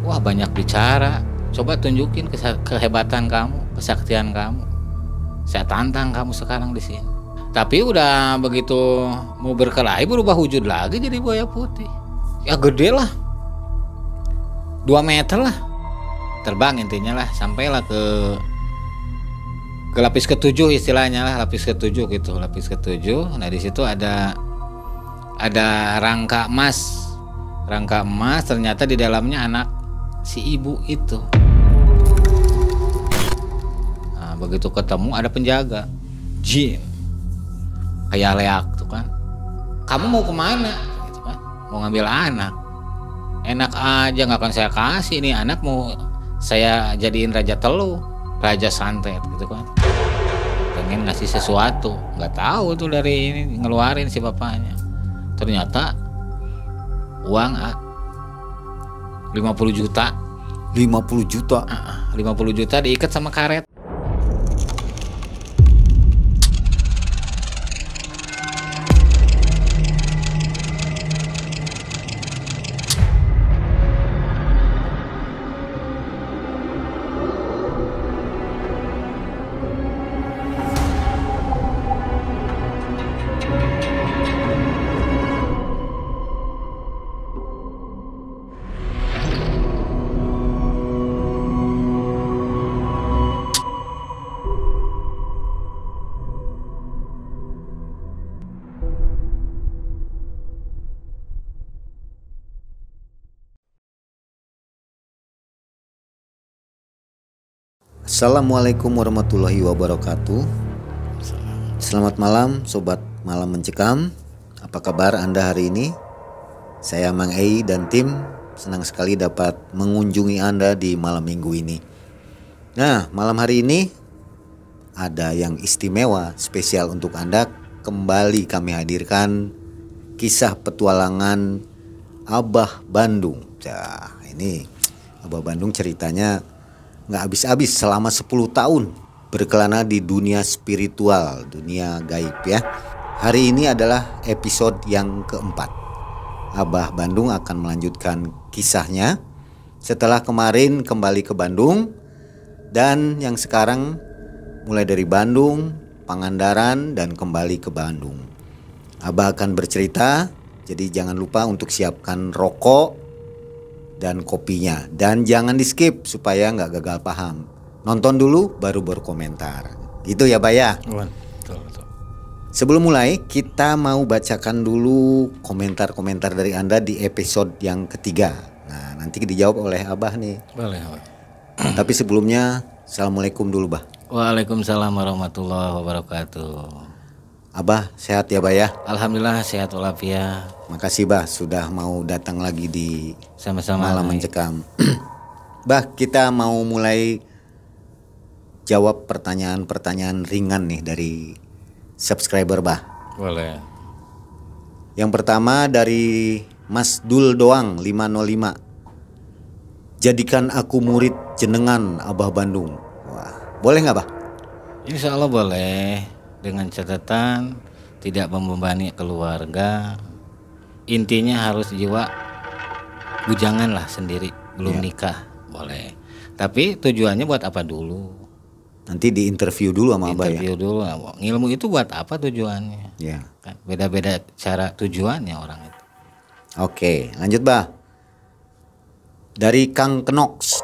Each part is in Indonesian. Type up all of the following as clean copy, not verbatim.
Wah, banyak bicara. Coba tunjukin kehebatan kamu, kesaktian kamu. Saya tantang kamu sekarang di sini. Tapi udah begitu mau berkelahi berubah wujud lagi jadi buaya putih. Ya gede lah, 2 meter lah. Terbang intinya lah, sampailah ke lapis ke-7 istilahnya lah, lapis ke-7 gitu, lapis ke-7. Nah di situ ada rangka emas. Rangka emas ternyata di dalamnya anak si ibu itu. Nah, begitu ketemu ada penjaga jin kayak leak tuh kan, kamu mau kemana gitu kan, mau ngambil anak, enak aja nggak akan saya kasih, ini anak mau saya jadiin raja telu, raja santet gitu kan, pengen ngasih sesuatu, nggak tahu tuh dari ini ngeluarin si bapaknya, ternyata uang 50 juta. 50 juta? 50 juta diikat sama karet. Assalamualaikum warahmatullahi wabarakatuh. Selamat malam Sobat Malam Mencekam. Apa kabar Anda hari ini? Saya Mang Ei dan tim senang sekali dapat mengunjungi Anda di malam minggu ini. Nah, malam hari ini ada yang istimewa spesial untuk Anda. Kembali kami hadirkan kisah petualangan Abah Bandung. Nah, ini Abah Bandung ceritanya nggak habis-habis selama 10 tahun berkelana di dunia spiritual, dunia gaib ya. Hari ini adalah episode yang keempat. Abah Bandung akan melanjutkan kisahnya setelah kemarin kembali ke Bandung, dan yang sekarang mulai dari Bandung, Pangandaran, dan kembali ke Bandung. Abah akan bercerita, jadi jangan lupa untuk siapkan rokok dan kopinya, dan jangan di skip supaya nggak gagal paham. Nonton dulu baru berkomentar, gitu ya Baya. Betul. Sebelum mulai kita mau bacakan dulu komentar-komentar dari Anda di episode yang ketiga. Nah nanti dijawab oleh Abah nih. Boleh. Tapi sebelumnya assalamualaikum dulu Bah. Waalaikumsalam warahmatullahi wabarakatuh. Abah sehat ya Baya? Alhamdulillah sehat walafiat. Makasih Bah sudah mau datang lagi di Sama-sama Malam Mencekam. Bah, kita mau mulai jawab pertanyaan-pertanyaan ringan nih dari subscriber Bah. Boleh. Yang pertama dari Mas Dul Doang 505. Jadikan aku murid jenengan Abah Bandung. Wah, boleh nggak Bah? Insya Allah boleh, dengan catatan tidak membebani keluarga. Intinya harus jiwa bujangan lah sendiri, belum nikah boleh. Tapi tujuannya buat apa dulu? Nanti di interview dulu sama Abah ya. Interview dulu. Ilmu itu buat apa tujuannya? Ya. Kan beda-beda cara tujuannya orang itu. Oke, lanjut Bah. Dari Kang Knox.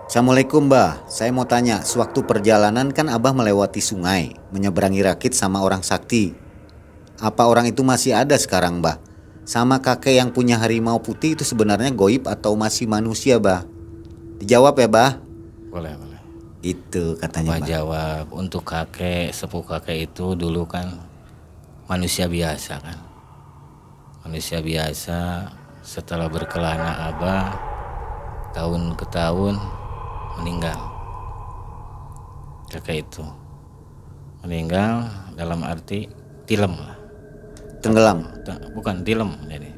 Assalamualaikum Bah. Saya mau tanya, sewaktu perjalanan kan Abah melewati sungai, menyeberangi rakit sama orang sakti. Apa orang itu masih ada sekarang Bah? Sama kakek yang punya harimau putih itu sebenarnya goib atau masih manusia Bah? Dijawab ya Bah. Boleh. Itu katanya Abah Bah. jawab, untuk kakek, sepuh kakek itu dulu kan manusia biasa kan. Manusia biasa, setelah berkelana Abah tahun ke tahun meninggal. Kakek itu meninggal dalam arti tilem lah. Tenggelam. Bukan tilem, jadi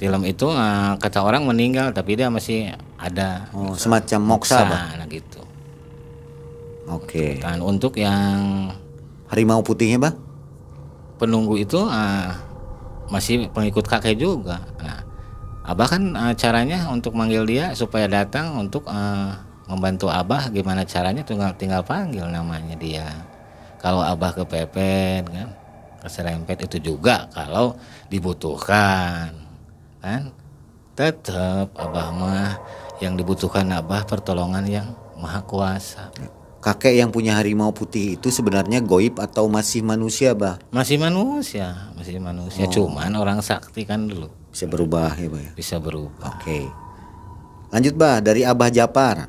tilem itu kata orang meninggal tapi dia masih ada. Oh, semacam moksa Bah. Nah gitu. Oke. Dan untuk yang Harimau putihnya Bah? penunggu itu masih pengikut kakek juga. Nah, Abah kan caranya untuk manggil dia supaya datang untuk membantu Abah, gimana caranya tinggal panggil namanya dia. Kalau Abah kepepet kan, keserempet itu juga kalau dibutuhkan kan, tetap Abah mah yang dibutuhkan Abah pertolongan yang maha kuasa. Kakek yang punya harimau putih itu sebenarnya goib atau masih manusia, Bah? Masih manusia, cuman orang sakti kan dulu. Bisa berubah ya, Bah ya? Bisa berubah. Oke. Lanjut, Bah, dari Abah Japar.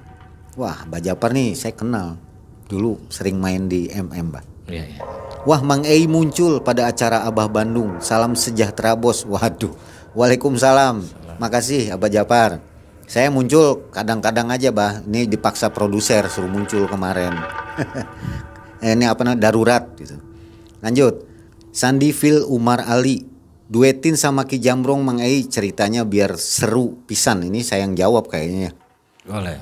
Wah, Abah Japar nih saya kenal. Dulu sering main di Bah. Iya, iya. Wah, Mang Ei muncul pada acara Abah Bandung. Salam sejahtera, Bos. Waduh. Waalaikumsalam. Makasih Abah Japar. Saya muncul kadang-kadang aja, Bah. Ini dipaksa produser suruh muncul kemarin. Ini apa namanya, darurat gitu. Lanjut. Sandi Phil Umar Ali. Duetin sama Ki Jambrong Mang Ei ceritanya biar seru pisan. Ini saya yang jawab kayaknya. Boleh.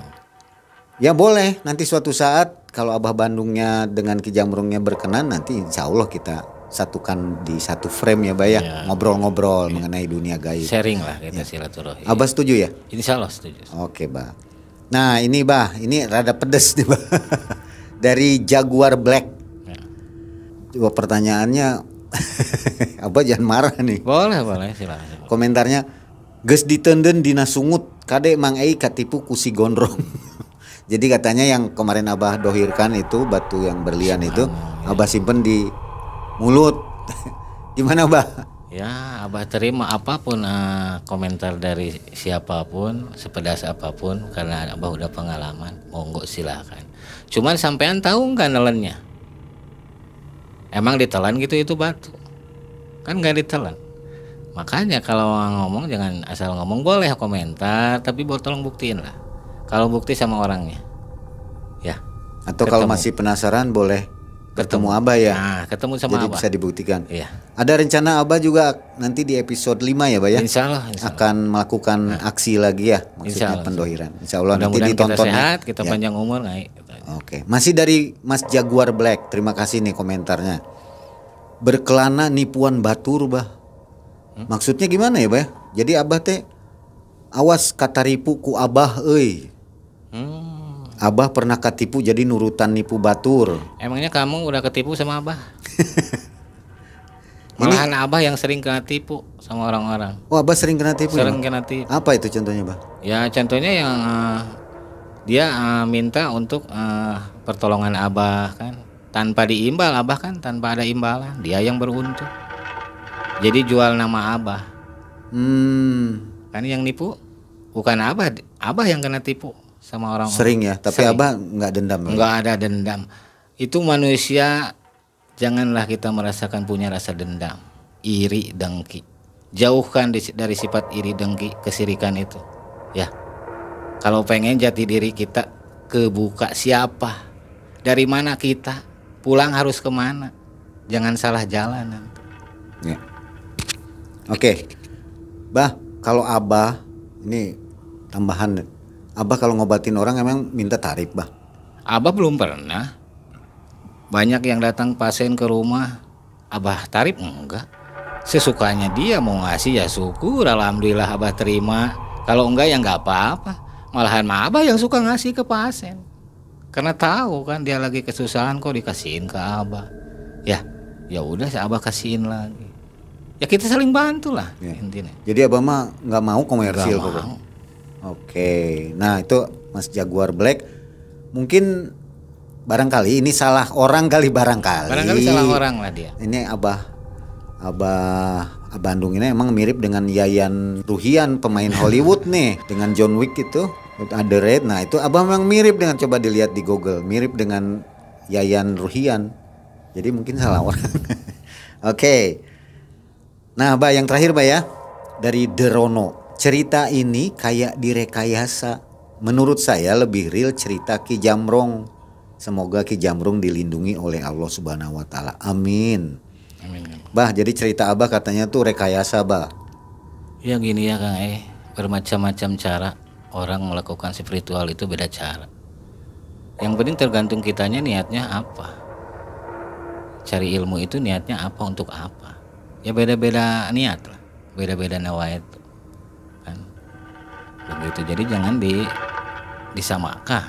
Ya boleh. Nanti suatu saat kalau Abah Bandungnya dengan Ki Jambrongnya berkenan, nanti insya Allah kita satukan di satu frame ya, Bah ya. Ngobrol-ngobrol mengenai dunia gaib. Sharing lah kita silaturahmi. Abah setuju ya? Insya Allah setuju. Oke, Bah. Nah ini, Bah, ini rada pedes nih, Bah. Dari Jaguar Black. Ya. Coba pertanyaannya. Abah jangan marah nih. Boleh silakan. Komentarnya, geus ditenden dina sungut kade Mang Ei katipu ku si gondrong. Jadi katanya yang kemarin Abah dohirkan itu batu yang berlian itu Abah simpen di mulut. Gimana, Bah? Ya, Abah terima apapun komentar dari siapapun, sepedas apapun, karena Abah udah pengalaman. Monggo silakan. Cuman sampean tahu nggak nelennya? Emang ditelan gitu itu batu? Kan nggak ditelan. Makanya kalau ngomong jangan asal ngomong, boleh komentar, tapi tolong buktiin lah. Kalau bukti sama orangnya, ya. Atau kalau masih penasaran boleh ketemu Abah ya. Nah, ketemu sama jadi Abah. bisa dibuktikan. Iya. Ada rencana Abah juga nanti di episode 5 ya, Bah ya? Insya Allah. Akan melakukan aksi lagi ya, maksudnya pendohiran. Insya Allah nanti ditonton. Kita sehat, kita panjang umur. Oke. Masih dari Mas Jaguar Black. Terima kasih nih komentarnya. Berkelana nipuan batur, Bah. Maksudnya gimana ya, Bah? Jadi Abah teh awas kataripu ku Abah euy. Abah pernah ketipu jadi nurutan nipu batur. Emangnya kamu udah ketipu sama Abah? Malahan Abah yang sering kena tipu sama orang-orang. Oh, Abah sering kena tipu? Sering kena tipu. Apa itu contohnya, Bah? Ya contohnya yang dia minta untuk pertolongan Abah kan, tanpa diimbal. Abah kan tanpa ada imbalan, dia yang beruntung. Jadi jual nama Abah. Kan yang nipu bukan Abah, Abah yang kena tipu sama orang. Sering ya, tapi sering. Abah nggak dendam. Nggak ada dendam. Itu manusia, janganlah kita merasakan punya rasa dendam, iri, dengki. Jauhkan dari sifat iri, dengki, kesirikan itu. Ya, kalau pengen jati diri kita kebuka siapa, dari mana kita, pulang harus kemana, jangan salah jalan nanti. Ya. Oke, Bah, kalau Abah ini tambahan, Abah kalau ngobatin orang emang minta tarif, Bah? Abah belum pernah. Banyak yang datang pasien ke rumah, Abah tarif enggak. Sesukanya dia, mau ngasih ya syukur, alhamdulillah Abah terima. Kalau enggak ya enggak apa-apa. Malahan Abah yang suka ngasih ke pasien, karena tahu kan dia lagi kesusahan kok dikasihin ke Abah. Ya udah, Abah kasihin lagi. Ya kita saling bantu lah ya. Intinya. Jadi Abah mah nggak mau komersil kok. Oke, nah itu Mas Jaguar Black. Mungkin barangkali ini salah orang kali, barangkali salah orang lah dia. Ini Abah Bandung ini emang mirip dengan Yayan Ruhian, pemain Hollywood nih, dengan John Wick itu, ada Red. Nah itu Abah memang mirip dengan, coba dilihat di Google, mirip dengan Yayan Ruhian. Jadi mungkin salah orang. Oke. Nah, Bah, yang terakhir, Bah ya, dari Derono. Cerita ini kayak direkayasa. Menurut saya lebih real cerita Ki Jambrong. Semoga Ki Jambrong dilindungi oleh Allah Subhanahu wa taala. Amin. Amin. Bah, jadi cerita Abah katanya tuh rekayasa, Bah. Ya gini ya, Kang, bermacam-macam cara orang melakukan spiritual itu, beda cara. Yang penting tergantung kitanya niatnya apa. Cari ilmu itu niatnya apa, untuk apa? Ya beda-beda niat lah, beda-beda nawait kan. begitu. Jadi jangan disamakan.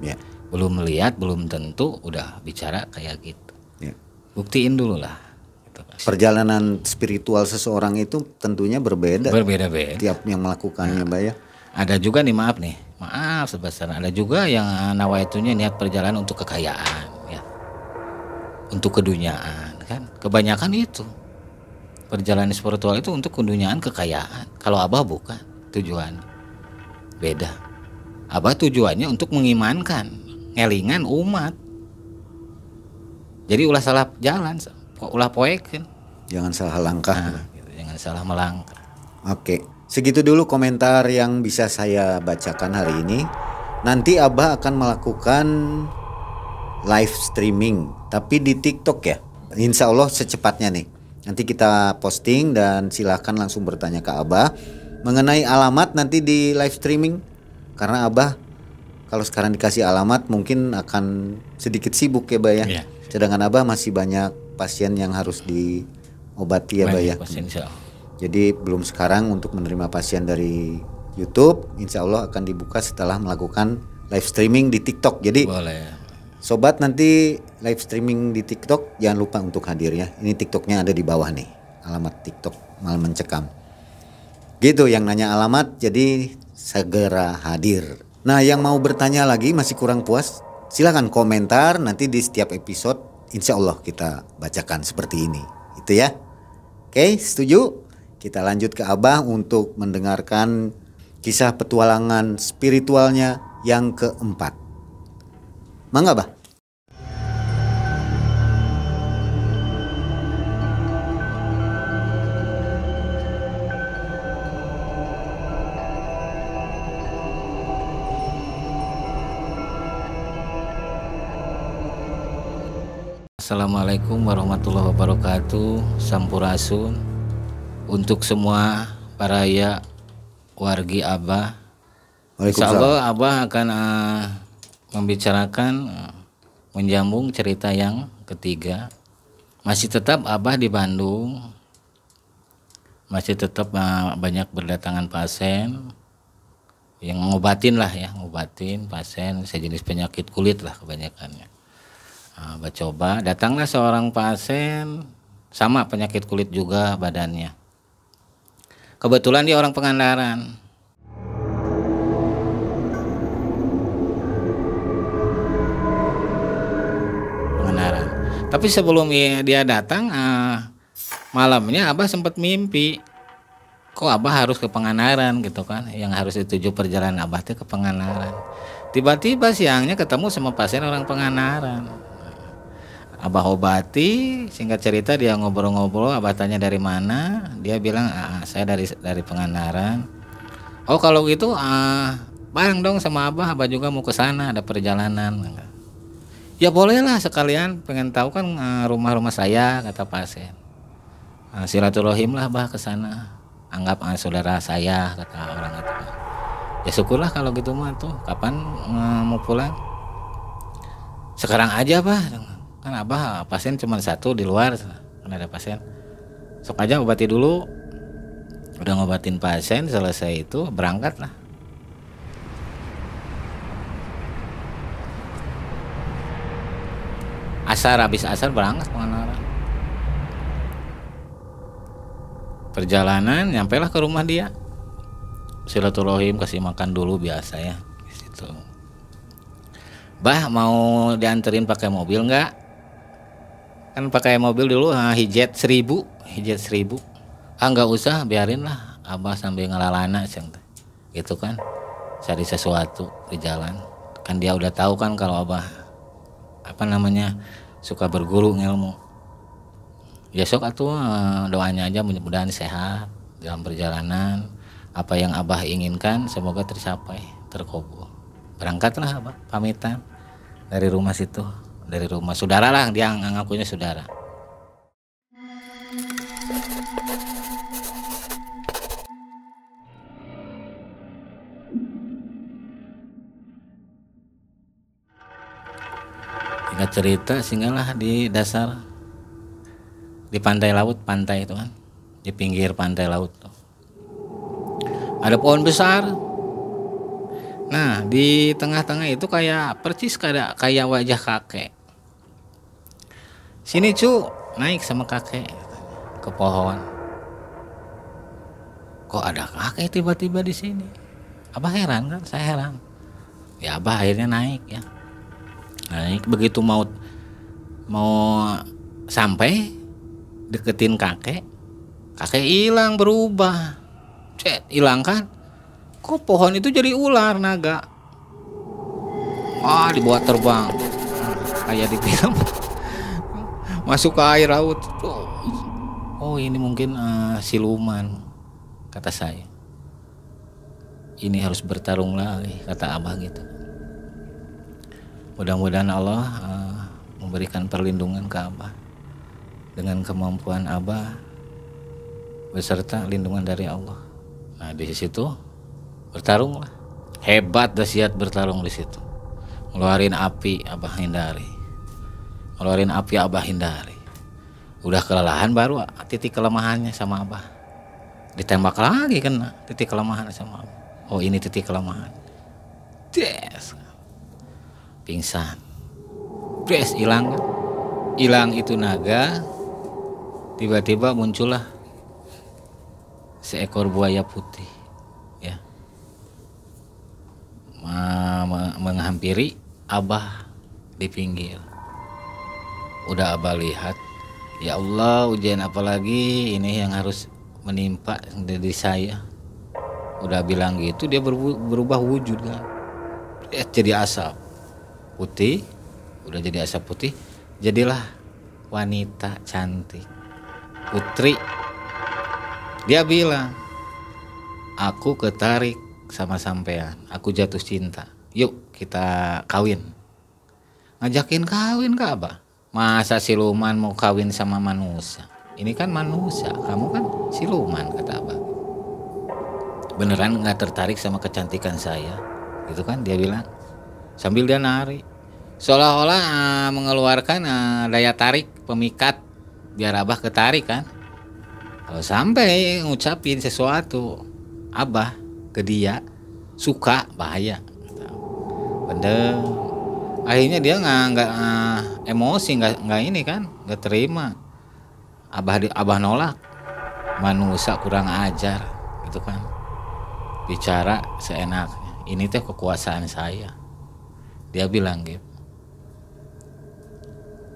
Ya. Belum melihat, belum tentu udah bicara kayak gitu. Ya. Buktiin dulu lah. Gitu. Perjalanan spiritual seseorang itu tentunya berbeda. Berbeda-beda. Tiap yang melakukannya, Mbak ya. Ada juga nih, maaf sebesar. Ada juga yang nawaitunya niat perjalanan untuk kekayaan, ya, untuk keduniaan, kan? Kebanyakan itu perjalanan spiritual itu untuk keduniaan, kekayaan. Kalau Abah bukan tujuan, beda. Abah tujuannya untuk mengimankan, ngelingan umat. Jadi ulah salah jalan, ulah poekeun. Jangan salah langkah. Gitu, jangan salah melangkah. Oke, segitu dulu komentar yang bisa saya bacakan hari ini. Nanti Abah akan melakukan live streaming, tapi di TikTok ya. Insya Allah secepatnya nih. Nanti kita posting dan silahkan langsung bertanya ke Abah mengenai alamat nanti di live streaming. Karena Abah kalau sekarang dikasih alamat mungkin akan sedikit sibuk ya, Bah ya. Iya. Sedangkan Abah masih banyak pasien yang harus diobati ya, Bah ya. Jadi belum sekarang untuk menerima pasien dari YouTube. Insya Allah akan dibuka setelah melakukan live streaming di TikTok. Jadi boleh. Sobat nanti live streaming di TikTok jangan lupa untuk hadir ya. Ini TikToknya ada di bawah nih, alamat TikTok Malam Mencekam. Gitu yang nanya alamat, jadi segera hadir. Nah yang mau bertanya lagi masih kurang puas, silakan komentar nanti di setiap episode. Insya Allah kita bacakan seperti ini. Itu ya. Oke, setuju? Kita lanjut ke Abah untuk mendengarkan kisah petualangan spiritualnya yang keempat. Mangga, Bah. Assalamualaikum warahmatullahi wabarakatuh. Sampurasun untuk semua para wargi Abah. Insya Allah Abah akan membicarakan menyambung cerita yang ketiga. Masih tetap Abah di Bandung, masih tetap banyak berdatangan pasien yang ngobatin pasien sejenis penyakit kulit lah kebanyakannya. Coba datanglah seorang pasien sama penyakit kulit juga badannya. Kebetulan dia orang Pangandaran. Tapi sebelum dia datang, malamnya Abah sempat mimpi. Kok Abah harus ke Pangandaran gitu kan? Yang harus dituju perjalanan Abah itu ke Pangandaran. Tiba-tiba siangnya ketemu sama pasien orang Pangandaran. Abah obati, singkat cerita dia ngobrol-ngobrol. Abah tanya dari mana, dia bilang saya dari Pangandaran. Oh kalau gitu bareng dong sama Abah juga mau ke sana, ada perjalanan. Ya bolehlah sekalian, pengen tahu kan rumah-rumah saya, kata pasien. Silaturahim lah Abah ke sana, anggap saudara saya, kata orang itu. Ya syukurlah kalau gitu mah tuh. Kapan mau pulang? Sekarang aja Bah. Kan Abah pasien cuma satu di luar, kan ada pasien. Sok aja obati dulu. Udah ngobatin pasien, selesai itu berangkat lah. Habis asar berangkat Pangandaran. Perjalanan nyampailah ke rumah dia. Silaturahim, kasih makan dulu biasa ya. Gitu. Bah mau dianterin pakai mobil nggak? Kan pakai mobil dulu hijet 1000. Nggak usah, biarin lah Abah sambil ngelalana gitu kan, cari sesuatu di jalan. Kan dia udah tahu kan kalau Abah suka berguru ilmu. Ya sok atuh doanya aja mudah-mudahan sehat dalam perjalanan. Apa yang Abah inginkan semoga tercapai, terkabul. Berangkatlah Abah, pamitan dari rumah situ. Dari rumah saudara lah, dia ngakunya saudara. Ingat cerita singgahlah di dasar, di pantai itu kan, di pinggir pantai laut tuh. Ada pohon besar, Nah, di tengah-tengah itu kayak percis kayak wajah kakek. Sini cu, naik sama kakek ke pohon. Kok ada kakek tiba-tiba di sini? Abah heran kan? Saya heran. Ya abah akhirnya naik ya. Naik begitu mau sampai deketin kakek hilang berubah. Hilang kan? Kok pohon itu jadi ular naga? Dibuat terbang kayak di film. Masuk ke air laut. Oh ini mungkin siluman, kata saya. Ini harus bertarung lagi, kata abah gitu. Mudah-mudahan Allah memberikan perlindungan ke abah dengan kemampuan abah beserta lindungan dari Allah. Nah di situ bertarung lah, hebat dahsyat bertarung di situ. Ngeluarin api abah hindari, udah kelelahan baru titik kelemahannya sama abah, ditembak lagi kena titik kelemahan sama abah. Oh ini titik kelemahan, pingsan, hilang itu naga. Tiba-tiba muncullah seekor buaya putih ya, menghampiri abah di pinggir. Udah abah lihat, ya Allah ujian apa lagi ini yang harus menimpa dari saya. Udah bilang gitu dia berubah wujud kan, jadi asap putih. Udah jadi asap putih, jadilah wanita cantik, putri. Dia bilang, aku ketarik sama sampean, aku jatuh cinta, yuk kita kawin. Ngajakin kawin ke abah. Masa siluman mau kawin sama manusia? Ini kan manusia, kamu kan siluman, kata abah. Beneran gak tertarik sama kecantikan saya? Gitu kan dia bilang, sambil dia nari, seolah-olah mengeluarkan daya tarik pemikat biar abah ketarik kan. Kalau sampai ngucapin sesuatu abah ke dia suka, bahaya. Bener. Akhirnya dia nggak emosi, nggak ini kan, nggak terima. Abah nolak. Manusia kurang ajar, gitu kan. Bicara seenaknya. Ini teh kekuasaan saya. Dia bilang gitu.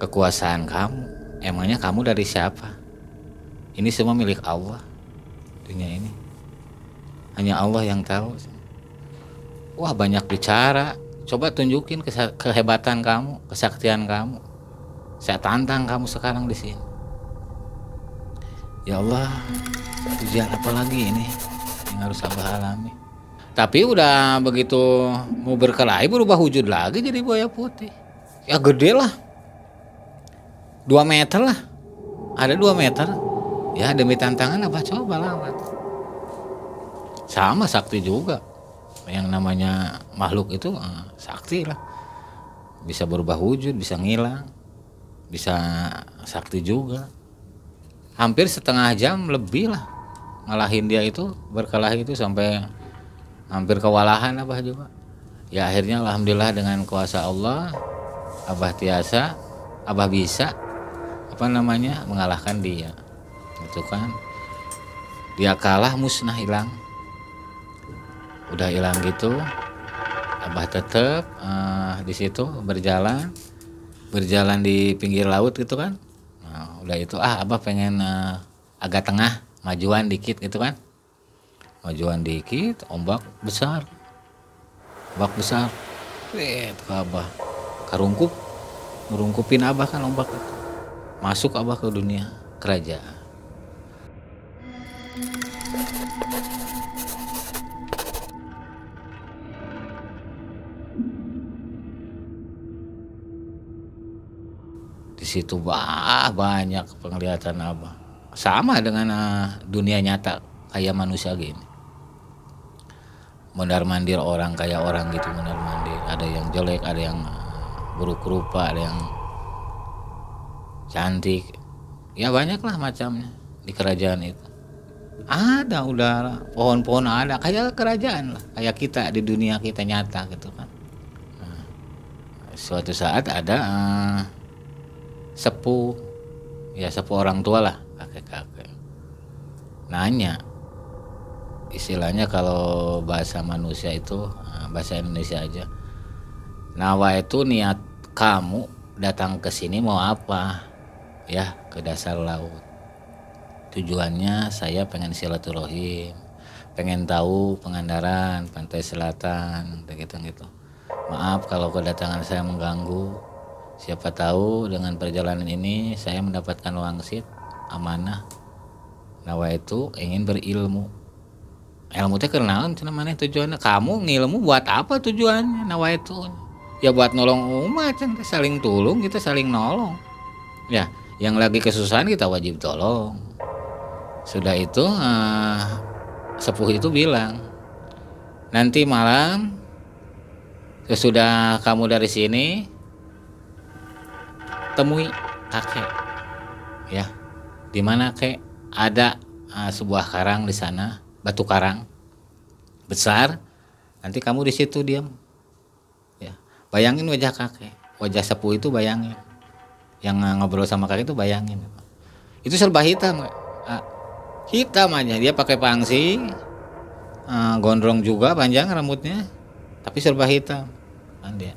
Kekuasaan kamu, emangnya kamu dari siapa? Ini semua milik Allah. Dunia ini hanya Allah yang tahu. Wah banyak bicara. Coba tunjukin kehebatan kamu, kesaktian kamu. Saya tantang kamu sekarang di sini. Ya Allah, ujian apa lagi ini yang harus abah alami? Tapi udah begitu mau berkelahi berubah wujud lagi jadi buaya putih. Ya gede lah, 2 meter lah. Ada 2 meter. Ya demi tantangan abah coba lawan. Sama sakti juga. Yang namanya makhluk itu sakti lah, bisa berubah wujud, bisa ngilang, bisa sakti juga. Hampir setengah jam lebih lah ngalahin dia itu, berkelahi itu sampai hampir kewalahan abah juga. Ya akhirnya alhamdulillah dengan kuasa Allah abah bisa mengalahkan dia. Itu kan dia kalah, musnah, hilang. Udah hilang gitu, abah tetep di situ berjalan di pinggir laut gitu kan. Nah, udah itu abah pengen agak tengah, majuan dikit gitu kan. Majuan dikit, ombak besar. Abah ngerungkupin abah kan ombak itu. Masuk abah ke dunia kerajaan. Di situ banyak penglihatan abah. Sama dengan dunia nyata kayak manusia gini. Mondar-mandir orang kayak orang gitu, mondar-mandir. Ada yang jelek, ada yang buruk rupa, ada yang cantik. Ya banyak lah macamnya di kerajaan itu. Ada udah pohon-pohon ada kayak kerajaan lah, kayak kita di dunia kita nyata gitu kan. Nah, suatu saat ada sepuh, ya sepuh orang tua lah, kakek-kakek nanya, istilahnya kalau bahasa manusia itu bahasa Indonesia aja, Nawa itu niat kamu datang ke sini mau apa ya, ke dasar laut. Tujuannya saya pengen silaturahim, pengen tahu Pangandaran, pantai selatan, gitu. Maaf kalau kedatangan saya mengganggu. Siapa tahu dengan perjalanan ini saya mendapatkan wangsit, amanah. Nawa itu ingin berilmu. Ilmu teh kenaon cenah maneh tujuannya? Kamu ngilmu buat apa tujuannya Nawa itu? Ya buat nolong umat, saling tolong, kita saling nolong. Ya, yang lagi kesusahan kita wajib tolong. Sudah itu sepuh itu bilang, nanti malam sesudah kamu dari sini temui kakek. Ya, di mana kek? Ada sebuah karang di sana, batu karang besar. Nanti kamu di situ diam. Ya, bayangin wajah kakek, wajah sepuh itu bayangin. Yang ngobrol sama kakek itu bayangin. Itu serba hitam, hitam aja, dia pakai pangsi, gondrong juga panjang rambutnya, tapi serba hitam kan dia.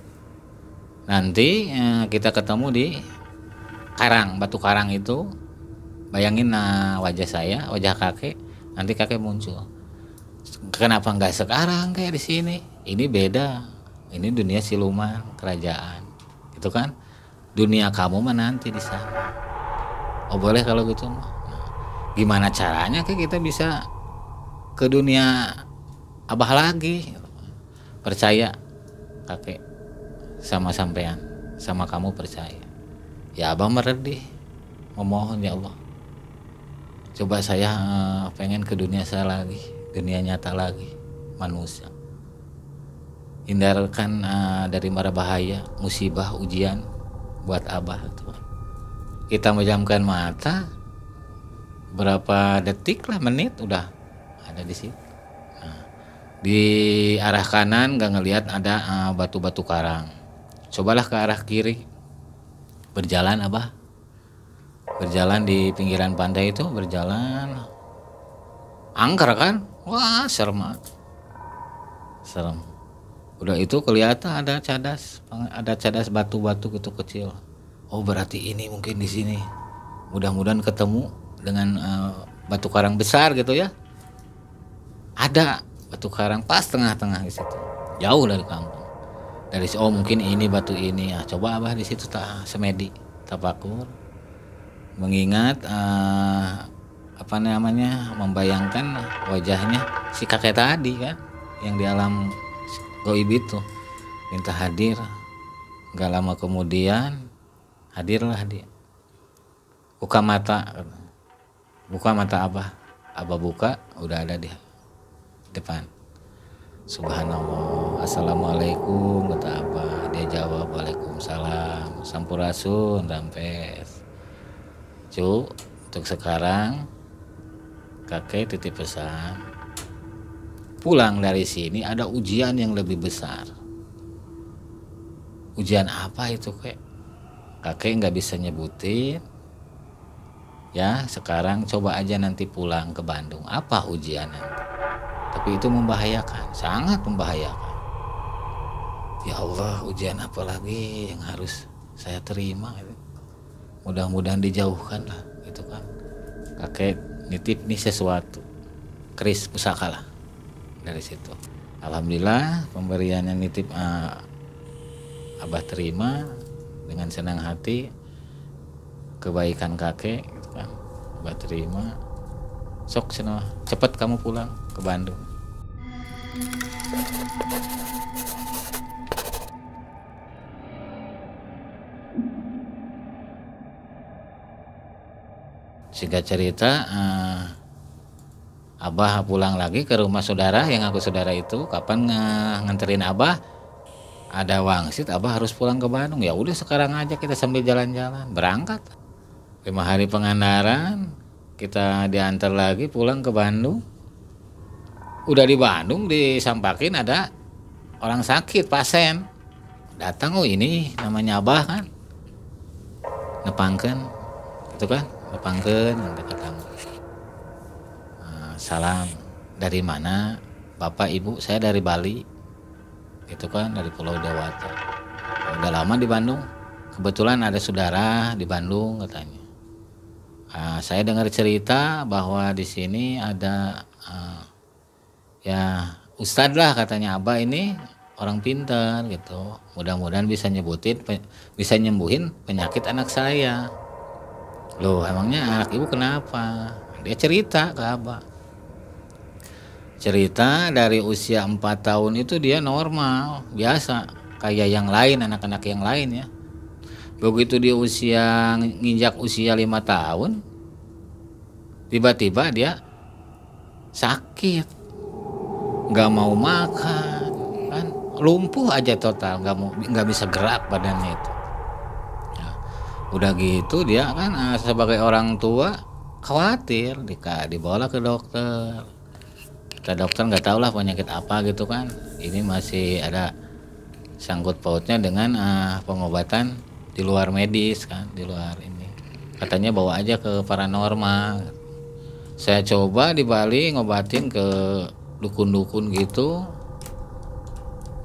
Nanti kita ketemu di karang, batu karang itu. Bayangin wajah saya, wajah kakek, nanti kakek muncul. Kenapa nggak sekarang kayak di sini? Ini beda, ini dunia siluman kerajaan, itu kan. Dunia kamu mah nanti di sana. Oh boleh kalau gitu mah. Gimana caranya kita bisa ke dunia abah lagi? Percaya kakek sama sampean, sama kamu percaya. Ya abah meredih, memohon ya Allah. Coba saya pengen ke dunia saya lagi, dunia nyata lagi, manusia. Hindarkan dari mara bahaya, musibah, ujian buat abah. Kita menjamkan mata, berapa detik lah, menit udah ada di situ. Nah, di arah kanan nggak ngelihat ada batu-batu karang. Cobalah ke arah kiri, berjalan abah, berjalan di pinggiran pantai itu, berjalan angker kan, wah serem. Udah itu kelihatan ada cadas batu-batu gitu kecil. Oh berarti ini mungkin di sini. Mudah-mudahan ketemu dengan batu karang besar gitu ya. Ada batu karang pas tengah-tengah di situ, jauh dari kampung. Dari mungkin ini batu ini ya. Coba abah di situ semedi tapakur, mengingat apa namanya, membayangkan wajahnya si kakek tadi kan, yang di alam goib itu, minta hadir. Gak lama kemudian hadirlah dia. Buka mata abah buka, udah ada di depan. Subhanallah, assalamualaikum, kata abah. Dia jawab waalaikumsalam, sampurasun rampes. Untuk sekarang kakek titip pesan, pulang dari sini ada ujian yang lebih besar. Ujian apa itu kek? Kakek nggak bisa nyebutin. Ya sekarang coba aja nanti pulang ke Bandung, apa ujian nanti. Tapi itu membahayakan, sangat membahayakan. Ya Allah, ujian apa lagi yang harus saya terima? Mudah-mudahan dijauhkan lah, gitu kan. Kakek nitip nih sesuatu, keris pusaka lah dari situ. Alhamdulillah pemberian yang nitip abah terima dengan senang hati. Kebaikan kakek, gitu kan. Abah terima. Sok senang, cepat kamu pulang ke Bandung. Singkat cerita, abah pulang lagi ke rumah saudara yang aku saudara itu. Kapan nganterin abah? Ada wangsit, abah harus pulang ke Bandung. Ya udah sekarang aja kita sambil jalan-jalan, berangkat. 5 hari Pangandaran, kita diantar lagi pulang ke Bandung. Udah di Bandung disampakin ada orang sakit, pasien. Datang, oh ini namanya Abah kan. Nepangkeun. Itu kan, nepangkeun ketemu. Salam, dari mana? Bapak Ibu, saya dari Bali. Gitu kan, dari Pulau Dewata. Udah lama di Bandung. Kebetulan ada saudara di Bandung katanya. Saya dengar cerita bahwa di sini ada ya Ustadz lah katanya, Abah ini orang pintar gitu. Mudah-mudahan bisa nyembuhin penyakit anak saya. Loh, emangnya anak ibu kenapa? Dia cerita ke Abah. Cerita dari usia 4 tahun itu dia normal, biasa kayak yang lain, anak-anak yang lain ya. Begitu dia nginjak usia 5 tahun, tiba-tiba dia sakit, nggak mau makan, kan lumpuh aja total, nggak bisa gerak badannya itu. Ya, udah gitu dia kan sebagai orang tua khawatir, dibawa ke dokter. Kata dokter nggak tahu lah penyakit apa gitu kan. Ini masih ada sangkut pautnya dengan pengobatan di luar medis kan, di luar ini. Katanya bawa aja ke paranormal. Saya coba di Bali ngobatin ke dukun-dukun gitu.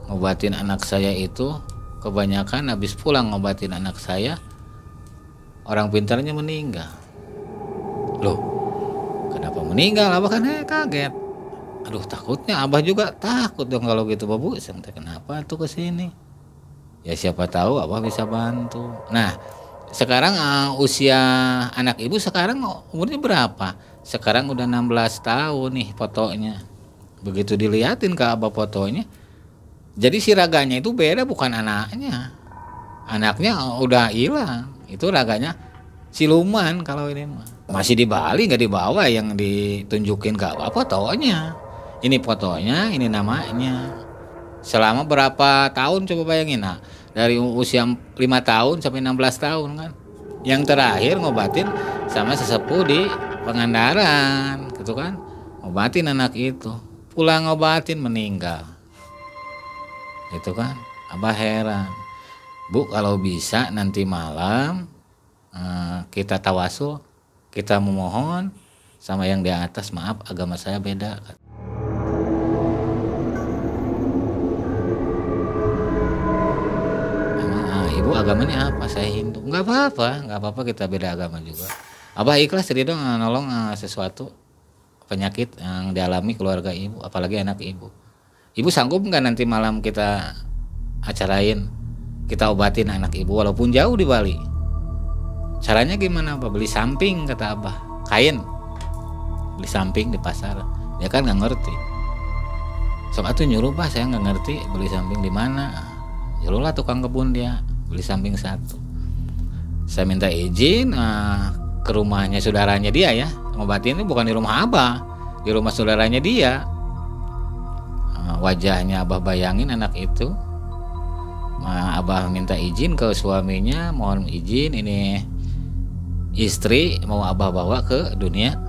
Ngobatin anak saya itu, kebanyakan habis pulang ngobatin anak saya, orang pintarnya meninggal. Loh, kenapa meninggal? Abah kan kaget. Aduh, takutnya Abah juga takut dong kalau gitu, Babu. Kenapa tuh ke sini? Ya siapa tahu Abah bisa bantu. Nah, sekarang usia anak ibu sekarang umurnya berapa? Sekarang udah 16 tahun nih fotonya. Begitu diliatin ke Abah fotonya, jadi si raganya itu beda, bukan anaknya. Anaknya udah hilang. Itu raganya siluman kalau ini mah. Masih di Bali nggak dibawa, yang ditunjukin ke Abah fotonya. Ini fotonya, ini namanya. Selama berapa tahun coba bayangin. Nah, dari usia 5 tahun sampai 16 tahun kan. Yang terakhir ngobatin sama sesepuh di Pangandaran gitu kan. Ngobatin anak itu. Pulang ngobatin meninggal. Itu kan. Abah heran. Bu, kalau bisa nanti malam kita tawasul, kita memohon sama yang di atas, maaf agama saya beda. Ibu agamanya apa? Saya Hindu. Nggak apa-apa kita beda agama juga. Abah ikhlas jadi dong nolong sesuatu penyakit yang dialami keluarga ibu, apalagi anak ibu. Ibu sanggup nggak nanti malam kita acarain, kita obatin anak ibu walaupun jauh di Bali? Caranya gimana, Abah? Beli samping kata Abah, kain, beli samping di pasar. Dia kan nggak ngerti. Soalnya tuh nyuruh, Bah, saya nggak ngerti beli samping di mana. Nyuruhlah tukang kebun dia. Beli samping 1. Saya minta izin ke rumahnya saudaranya dia ya. Ngobatin ini bukan di rumah Abah, di rumah saudaranya dia. Wajahnya Abah bayangin anak itu. Abah minta izin ke suaminya, mohon izin ini istri mau Abah bawa ke dunia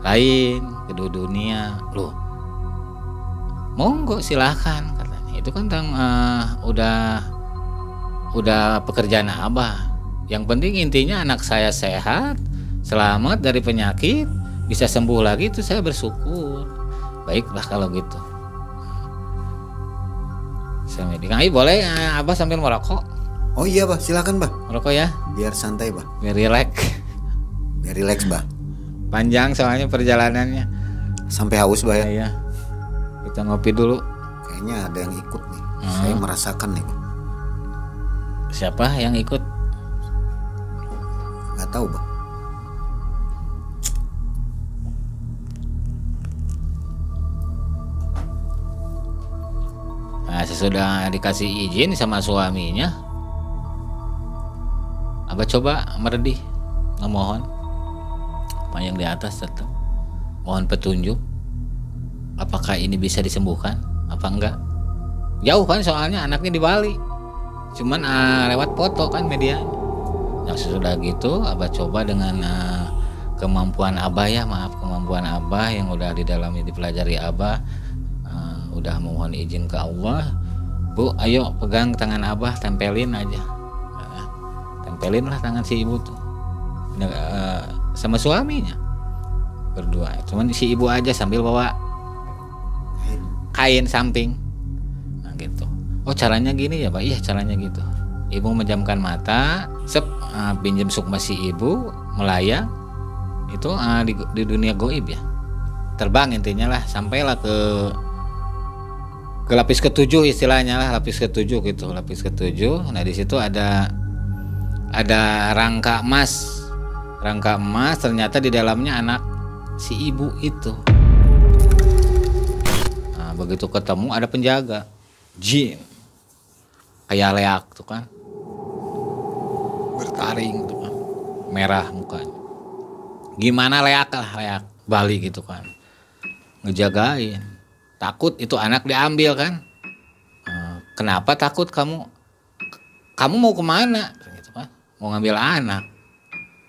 lain, ke dunia. Loh, monggo silahkan katanya. Itu kan udah pekerjaan Abah. Yang penting intinya anak saya sehat, selamat dari penyakit, bisa sembuh lagi, itu saya bersyukur. Baiklah kalau gitu. Kang I boleh Abah sambil merokok? Oh iya, Bah, silakan, Bah. Merokok ya? Biar santai, Bah. Biar relax. Biar relax, Bah. Panjang soalnya perjalanannya. Sampai haus, Bah ya. Iya. Kita ngopi dulu. Kayaknya ada yang ikut nih. Saya merasakan nih, Bah. Siapa yang ikut? Nggak tahu, Bah. Nah, sesudah dikasih izin sama suaminya, Abah coba meredih, memohon apa yang di atas tetap mohon petunjuk. Apakah ini bisa disembuhkan? Apa enggak? Jauh kan soalnya anaknya di Bali. Cuman lewat foto kan media. Nah, sesudah gitu Abah coba dengan kemampuan abah ya, maaf, kemampuan abah yang udah di dalamnya dipelajari abah, udah mohon izin ke Allah, Bu, ayo pegang tangan abah, tempelin aja. Tempelin lah tangan si ibu tuh sama suaminya berdua, cuman si ibu aja sambil bawa kain samping. Nah gitu. Oh caranya gini ya Pak? Iya caranya gitu. Ibu menjamkan mata, pinjam sukma si ibu melayang itu di dunia goib ya, terbang intinya lah, sampailah ke lapis ketujuh istilahnya lah, lapis ketujuh gitu, lapis ketujuh. Nah di situ ada rangka emas, ternyata di dalamnya anak si ibu itu. Nah begitu ketemu ada penjaga jin kayak leak tuh kan, bertaring tuh kan, merah mukanya. Gimana leak Bali gitu kan, ngejagain, takut itu anak diambil kan. Kenapa takut kamu mau kemana gitu kan, mau ngambil anak,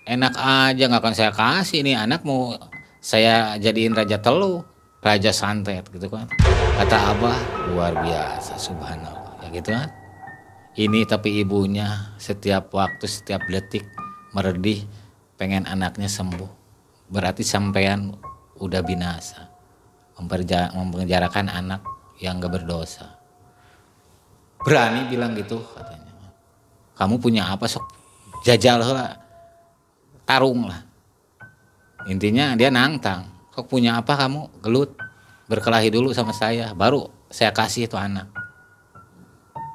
enak aja nggak akan saya kasih, ini anak mau saya jadiin raja telu, raja santet gitu kan. Kata abah luar biasa, subhanallah ya gitu kan. Ini tapi ibunya setiap waktu, setiap detik meredih pengen anaknya sembuh. Berarti sampean udah binasa, mempenjarakan anak yang gak berdosa. Berani bilang gitu katanya. Kamu punya apa sok jajal lah, tarung lah. Intinya dia nantang, sok punya apa kamu, gelut, berkelahi dulu sama saya, baru saya kasih itu anak.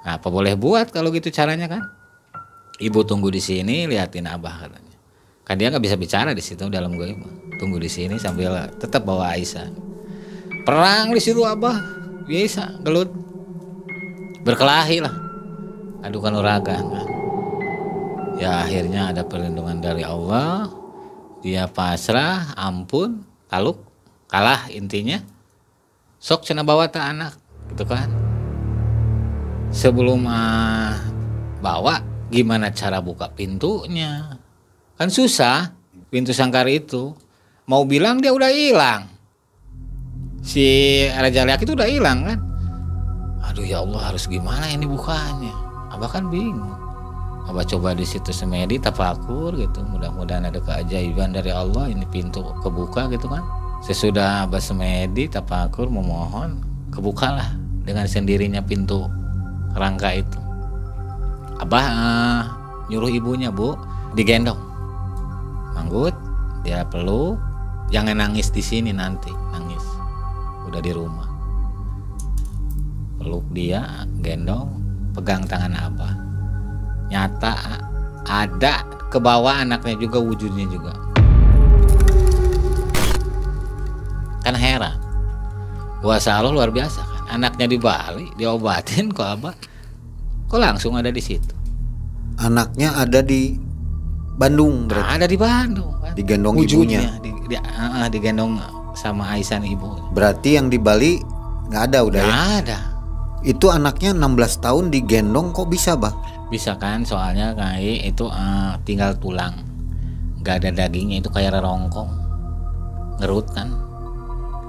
Nah, apa boleh buat kalau gitu caranya kan? Ibu tunggu di sini liatin abah katanya. Kan dia nggak bisa bicara di situ dalam gue, tunggu di sini sambil tetap bawa Aisyah. Perang di situ abah, biasa gelut, berkelahi lah, adukan uragan kan. Ya akhirnya ada perlindungan dari Allah, dia pasrah, ampun, taluk, kalah intinya. Sok cenah bawa ta anak, gitu kan. Sebelum bawa, gimana cara buka pintunya? Kan susah, pintu sangkar itu. Mau bilang dia udah hilang. Si Raja Leak itu udah hilang kan. Aduh ya Allah, harus gimana ini bukanya? Abah kan bingung. Abah coba di situ semedi, tafakur gitu. Mudah-mudahan ada keajaiban dari Allah, ini pintu kebuka gitu kan. Sesudah Abah semedi, tafakur, memohon, kebukalah dengan sendirinya pintu rangka itu. Abah nyuruh ibunya, Bu, digendong, manggut, dia peluk, jangan nangis di sini nanti, nangis udah di rumah. Peluk dia, gendong, pegang tangan Abah. Nyata ada ke bawah anaknya juga, wujudnya juga. Kan heran, kuasa Allah luar biasa kan. Anaknya di Bali diobatin kok Abah kok langsung ada di situ. Anaknya ada di Bandung berarti. Ada di Bandung kan. Digendong wujudnya, ibunya. digendong sama Aisyah ibu. Berarti yang di Bali nggak ada udah ya? Nggak ada. Itu anaknya 16 tahun digendong kok bisa, Bah? Bisa kan, soalnya kayak itu tinggal tulang, nggak ada dagingnya, itu kayak rerongkong, ngerut kan.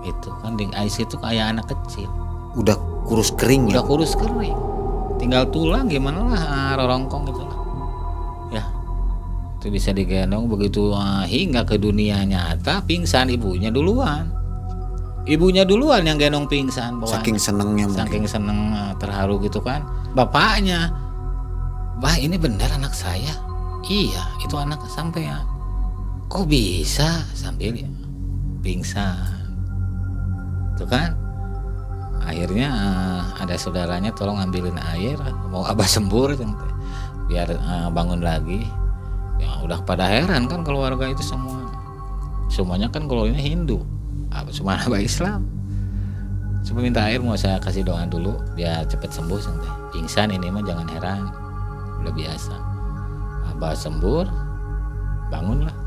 Itu kan di Aisyah itu kayak anak kecil. Udah kurus kering ya? Udah kurus kering, tinggal tulang, gimana lah rerongkong itu lah. Ya, itu bisa digendong begitu hingga ke dunia nyata. Pingsan ibunya duluan. Ibunya duluan yang gendong pingsan. Saking senengnya mungkin. Saking seneng, terharu gitu kan. Bapaknya, Bah ini benar anak saya? Iya, itu anak sampean. Kok bisa? Sambil pingsan. Tuh kan. Akhirnya ada saudaranya tolong ambilin air, mau Abah sembur biar bangun lagi. Ya udah pada heran kan keluarga itu semuanya kan kalau ini Hindu, cuma Abah Islam. Coba minta air, mau saya kasih doa dulu biar cepet sembuh santai. Pingsan ini mah jangan heran, udah biasa. Abah sembur, bangunlah,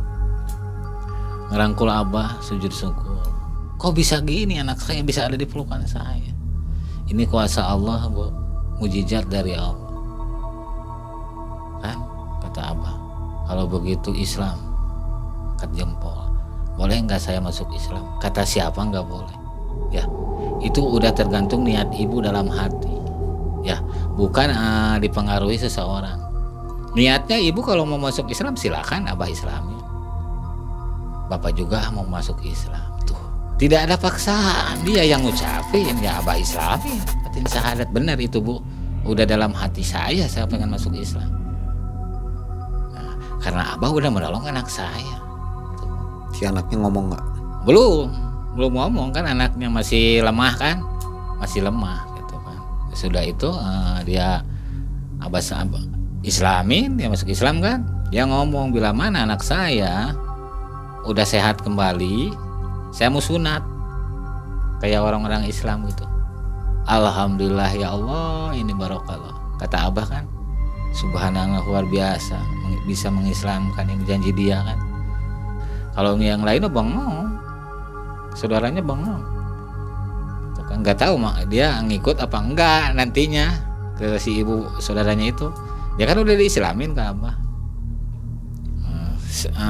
ngerangkul Abah, sujud syukur. Kok bisa gini anak saya bisa ada di pelukan saya? Ini kuasa Allah, Bu, mujizat dari Allah. Kan kata Abah, kalau begitu Islam angkat jempol. boleh nggak saya masuk Islam? Kata siapa nggak boleh? Ya, itu udah tergantung niat ibu dalam hati. Ya, bukan dipengaruhi seseorang. Niatnya ibu kalau mau masuk Islam silakan abah Islami. Bapak juga mau masuk Islam. Tuh, tidak ada paksaan, dia yang ngucapin ya abah Islami. Batin syahadat benar itu bu. Udah dalam hati saya pengen masuk Islam. Nah, karena abah udah menolong anak saya. Tuh. Si anaknya ngomong nggak? Belum ngomong kan, anaknya masih lemah kan, masih lemah gitu kan. Sudah itu dia abah Islamin, dia masuk Islam kan, dia ngomong bila mana anak saya udah sehat kembali, saya mau sunat kayak orang-orang Islam gitu. Alhamdulillah ya Allah, ini barokallah. Kata abah kan, subhanallah luar biasa bisa mengislamkan, ini janji dia kan. Kalau yang lain bengong, saudaranya bengong, tuh kan nggak tahu dia ngikut apa enggak nantinya ke si ibu saudaranya itu. Dia kan udah diislamin ke abah.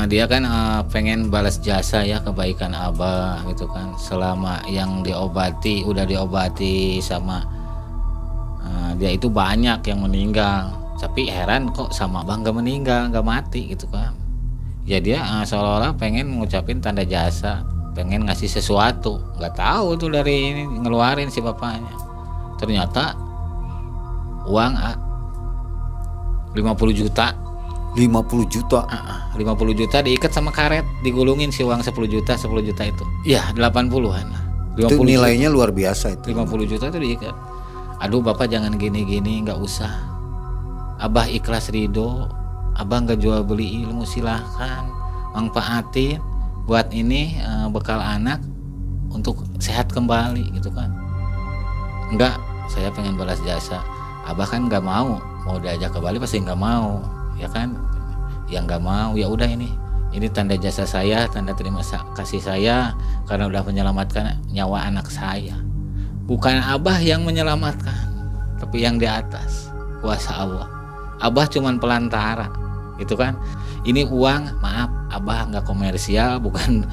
Dia kan pengen balas jasa ya kebaikan abah gitu kan, selama yang udah diobati sama dia itu banyak yang meninggal, tapi heran kok sama abah nggak meninggal, nggak mati gitu kan. Ya dia seolah-olah pengen mengucapin tanda jasa, pengen ngasih sesuatu, nggak tahu tuh dari ini ngeluarin si bapaknya. Ternyata uang 50 juta. 50 juta. 50 juta diikat sama karet, digulungin si uang 10 juta itu. Iya, 80-an lah. Itu nilainya luar biasa itu. 50 juta itu diikat. Aduh bapak jangan gini-gini, nggak usah. Abah ikhlas ridho, abah nggak jual beli ilmu, silahkan manfaatin buat ini bekal anak untuk sehat kembali gitu kan. Enggak, saya pengen balas jasa. Abah kan nggak mau diajak ke Bali pasti nggak mau. Ya kan, yang nggak mau ya udah ini tanda jasa saya, tanda terima kasih saya karena udah menyelamatkan nyawa anak saya. Bukan abah yang menyelamatkan, tapi yang di atas kuasa Allah. Abah cuman pelantara gitu kan. Ini uang maaf abah nggak komersial, bukan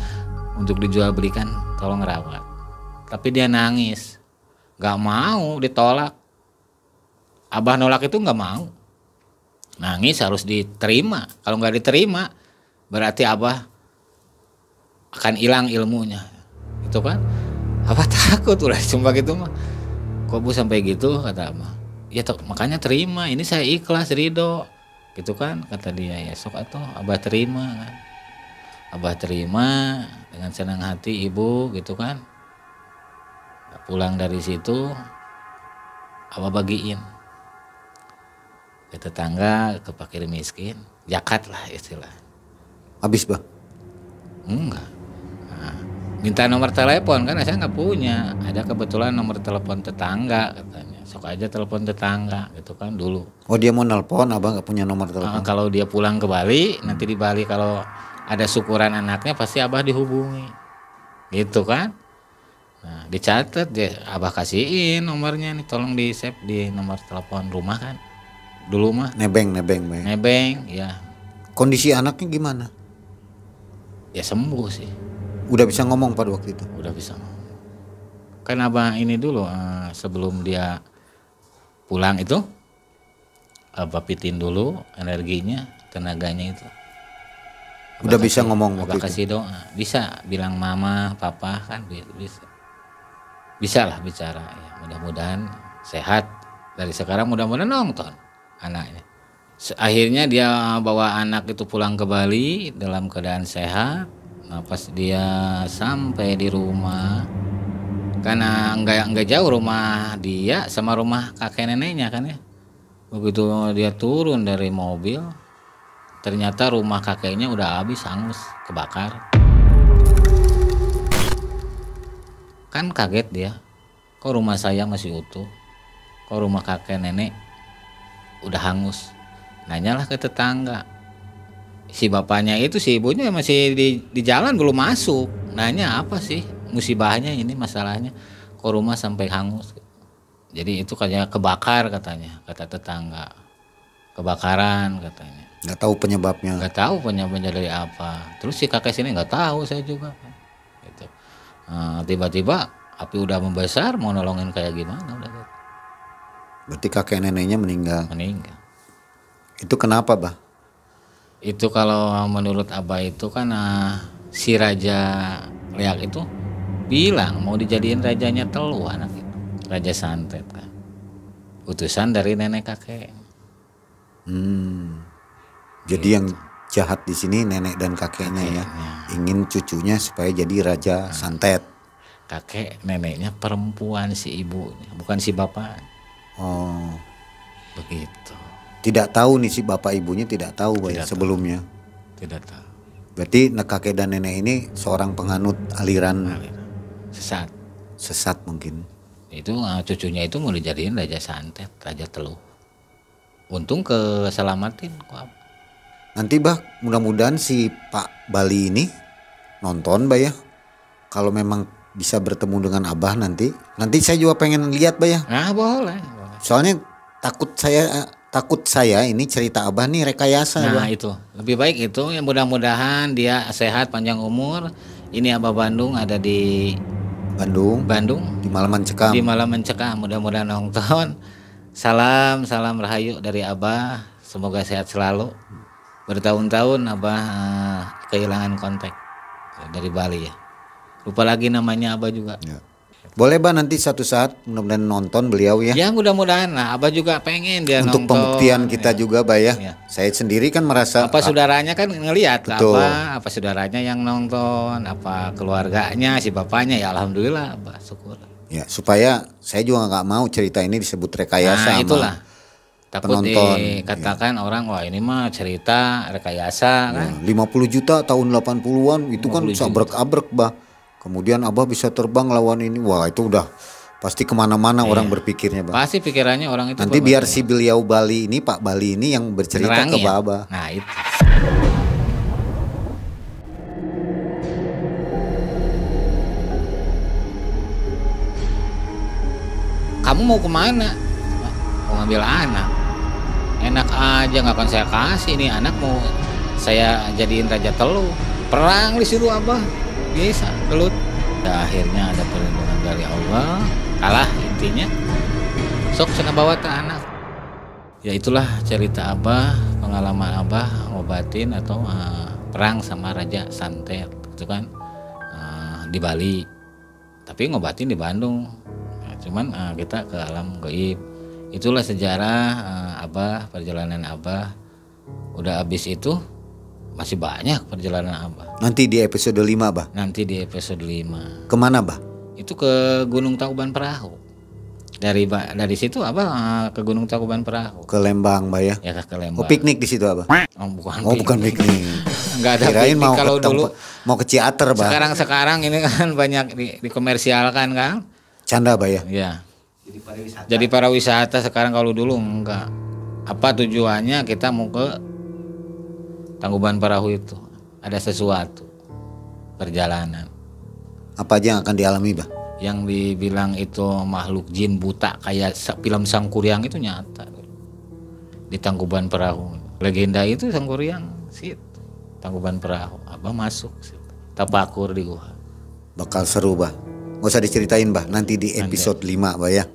untuk dijual belikan, tolong rawat. Tapi dia nangis, nggak mau, ditolak. Abah nolak itu nggak mau, nangis, harus diterima. Kalau nggak diterima berarti abah akan hilang ilmunya, itu kan. Abah takut ulah sumpah gitu mah. Kok bu sampai gitu, kata abah. Ya makanya terima, ini saya ikhlas ridho gitu kan, kata dia. Ya sok atuh abah terima kan. Abah terima dengan senang hati ibu gitu kan. Pulang dari situ abah bagiin ke tetangga, ke fakir miskin, zakat lah istilah. Habis bah? Enggak. Nah, minta nomor telepon kan saya nggak punya. Ada kebetulan nomor telepon tetangga katanya. Sok aja telepon tetangga gitu kan dulu. Oh dia mau nelpon, abah nggak punya nomor telepon? Kalau dia pulang ke Bali, nanti di Bali kalau ada syukuran anaknya pasti abah dihubungi, gitu kan. Nah dicatat deh, abah kasihin nomornya nih, tolong di save di nomor telepon rumah kan. Dulu mah nebeng ya. Kondisi anaknya gimana? Ya sembuh sih, udah bisa ngomong pada waktu itu? Udah bisa ngomong. Kan abah ini dulu sebelum dia pulang itu abah pitin dulu energinya, tenaganya itu. Udah bisa ngomong abah waktu kasih itu? Doa, bisa bilang mama papa kan, bisa lah bicara ya. Mudah-mudahan sehat dari sekarang, mudah-mudahan nonton anaknya. Akhirnya dia bawa anak itu pulang ke Bali dalam keadaan sehat. Nah, pas dia sampai di rumah, karena nggak jauh rumah dia sama rumah kakek neneknya kan ya. Begitu dia turun dari mobil, ternyata rumah kakeknya udah habis, hangus, kebakar. Kan kaget dia, kok rumah saya masih utuh, kok rumah kakek nenek udah hangus. Nanyalah ke tetangga, si bapaknya itu, si ibunya masih di jalan belum masuk. Nanya apa sih musibahnya ini, masalahnya kok rumah sampai hangus. Jadi itu kayak kebakar katanya, kata tetangga. kebakaran katanya. Nggak tahu penyebabnya. Nggak tahu penyebabnya dari apa. Terus si kakek sini nggak tahu, saya juga gitu. Tiba-tiba api udah membesar, mau nolongin kayak gimana udah gitu. Berarti kakek neneknya meninggal. Itu kenapa, Bah? Itu kalau menurut Abah itu kan si Raja Leak itu bilang mau dijadiin rajanya Telu anak itu. Raja Santet kan. Utusan dari nenek kakek. Jadi yang jahat di sini nenek dan kakeknya ya. Ingin cucunya supaya jadi Raja Santet. Kakek neneknya perempuan si ibunya, bukan si bapak. Oh. Begitu. Tidak tahu nih si bapak ibunya tidak tahu Bah, ya, sebelumnya. Tidak tahu. Berarti kakek dan nenek ini seorang penganut aliran sesat mungkin. Itu cucunya itu mau dijadiin Raja Santet, Raja Telu. Untung keselamatin kok. Nanti Bah, mudah-mudahan si Pak Bali ini nonton Bah ya. Kalau memang bisa bertemu dengan Abah nanti saya juga pengen lihat Bah ya. Nah boleh. Soalnya takut saya ini cerita Abah nih rekayasa. Nah Bah. itu lebih baik itu ya, mudah-mudahan dia sehat panjang umur. Ini Abah Bandung ada di Bandung di Malam Mencekam. Di Malam Mencekam, mudah-mudahan nonton. Salam rahayu dari Abah, semoga sehat selalu. Bertahun-tahun Abah kehilangan kontak dari Bali ya. Lupa lagi namanya Abah juga. Ya. Boleh Bah nanti satu saat mudah-mudahan nonton beliau ya. Ya mudah-mudahan lah, Abah juga pengen dia untuk nonton. Untuk pembuktian kita ya. juga Bah ya. Ya. Saya sendiri kan merasa saudaranya kan ngelihat betul. apa saudaranya yang nonton, apa keluarganya si bapaknya ya alhamdulillah Abah syukur. Ya supaya saya juga nggak mau cerita ini disebut rekayasa. Nah itulah. Takut penonton dikatakan orang wah ini mah cerita rekayasa kan. 50 juta tahun 80-an itu kan abrek-abrek Bah. Kemudian Abah bisa terbang lawan ini. Wah itu udah pasti kemana-mana orang berpikirnya Bah. Pasti pikirannya orang itu. Nanti biar si beliau Bali ini Pak Bali ini yang bercerita ke Abah. Nah itu. Kamu mau kemana? Mau ngambil anak. Enak aja nggak akan saya kasih nih anak, mau saya jadiin Raja Telu. Perang di situ Abah. Bisa gelut. Akhirnya ada perlindungan dari Allah. Kalah intinya. Sok saya bawa ke anak. Ya itulah cerita Abah, pengalaman Abah ngobatin atau perang sama Raja Santet gitu kan, di Bali. Tapi ngobatin di Bandung. Cuman kita ke alam gaib. Itulah sejarah Abah, perjalanan Abah. Udah habis itu masih banyak perjalanan Abah. Nanti di episode 5 Bah. Nanti di episode 5. Kemana Bah? Itu ke Gunung Tangkuban Perahu. Dari situ Abah ke Gunung Tangkuban Perahu. Ke Lembang Bah ya? Ya ke Lembang. Oh piknik di situ Abah? Bukan piknik. Enggak ada kirain piknik mau kalau dulu. Mau ke Ciater Bah. Sekarang ini kan banyak dikomersialkan kan. Canda Bah ya? Iya. Jadi para wisata sekarang, kalau dulu enggak. Apa tujuannya kita mau ke Tangkuban Perahu itu? Ada sesuatu perjalanan. Apa aja yang akan dialami Bah? Yang dibilang itu makhluk jin buta kayak film Sangkuriang itu nyata. Di Tangkuban Perahu. Legenda itu Sangkuriang situ. Tangkuban Perahu. Abah masuk situ. Tapakur di gua. Bakal seru Bah. Gak usah diceritain Bah, nanti di episode 5 Bah ya.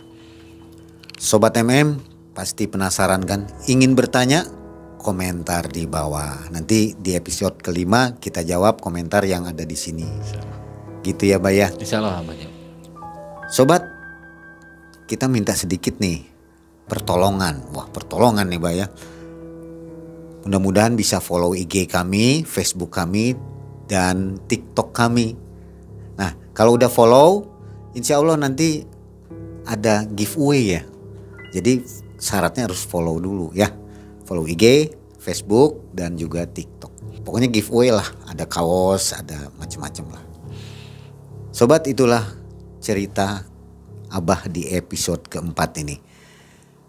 Sobat MM pasti penasaran kan? Ingin bertanya? Komentar di bawah. Nanti di episode kelima kita jawab komentar yang ada di sini. Gitu ya Bah ya. Insyaallah Abah. Sobat, kita minta sedikit nih pertolongan. Wah pertolongan nih Bah ya. Mudah-mudahan bisa follow IG kami, Facebook kami, dan TikTok kami. Nah kalau udah follow, insya Allah nanti ada giveaway ya. Jadi syaratnya harus follow dulu ya. Follow IG, Facebook, dan juga TikTok. Pokoknya giveaway lah. Ada kaos, ada macam-macam lah. Sobat, itulah cerita Abah di episode keempat ini.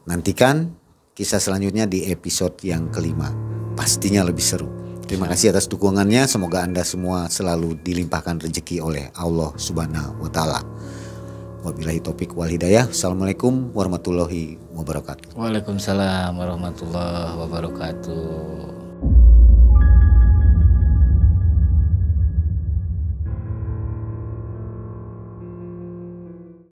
Nantikan kisah selanjutnya di episode yang kelima. Pastinya lebih seru. Terima kasih atas dukungannya. Semoga Anda semua selalu dilimpahkan rezeki oleh Allah Subhanahu wa Ta'ala. Wabillahi taufik wal hidayah. Assalamualaikum warahmatullahi wabarakatuh. Waalaikumsalam warahmatullahi wabarakatuh.